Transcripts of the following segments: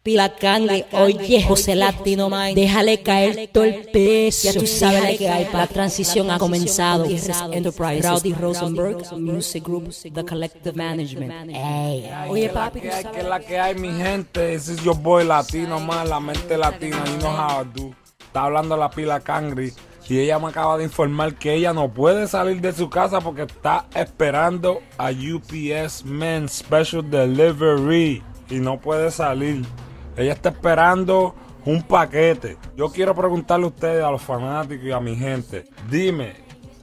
Pila Cangri, oye, José Latino Mind, déjale caer todo el peso. Ya tú sabes la que hay, la transición ha comenzado. Enterprise, Rowdy Rosenberg, Music Group, The Collective Management. Ey. Oye, papi, ¿qué es la que hay, mi gente? Ese es your boy Latino Man, la mente latina, you know how I do. Está hablando la Pila Cangri y ella me acaba de informar que ella no puede salir de su casa porque está esperando a UPS Men Special Delivery y no puede salir. Ella está esperando un paquete. Yo quiero preguntarle a ustedes, a los fanáticos y a mi gente, dime,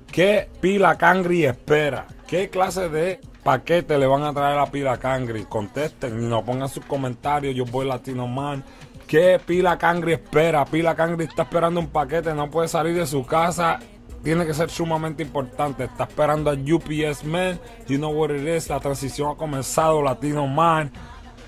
¿qué Pila Cangri espera? ¿Qué clase de paquete le van a traer a Pila Cangri? Contesten y nos pongan sus comentarios. Yo voy Latino Man. ¿Qué Pila Cangri espera? Pila Cangri está esperando un paquete, no puede salir de su casa. Tiene que ser sumamente importante. Está esperando a UPS Men. You know what it is. La transición ha comenzado. Latino Man.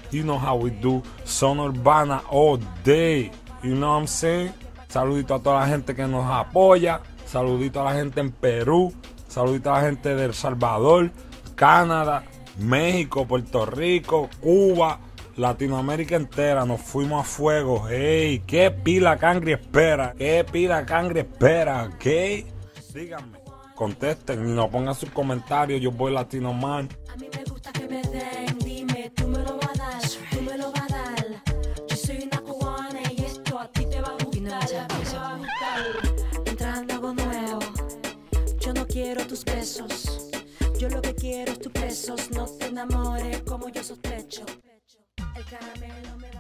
You know how we do. Zona Urbana all day. You know what I'm saying? Saludito a toda la gente que nos apoya. Saludito a la gente en Perú. Saludito a la gente de El Salvador, Canadá, México, Puerto Rico, Cuba, Latinoamérica entera. Nos fuimos a fuego. Hey, ¿qué Pila Cangri espera? ¿Qué Pila Cangri espera? ¿Qué? Díganme. Contesten y nos pongan sus comentarios. Yo voy Latino Man. A mí me gusta que me den, dime, tú me lo vas a dar, tú me lo vas a dar. Yo soy una cubana y esto a ti te va a gustar, a ti te va a gustar. Entrando algo nuevo, yo no quiero tus besos, yo lo que quiero es tus besos. No te enamores como yo sospecho, el caramelo me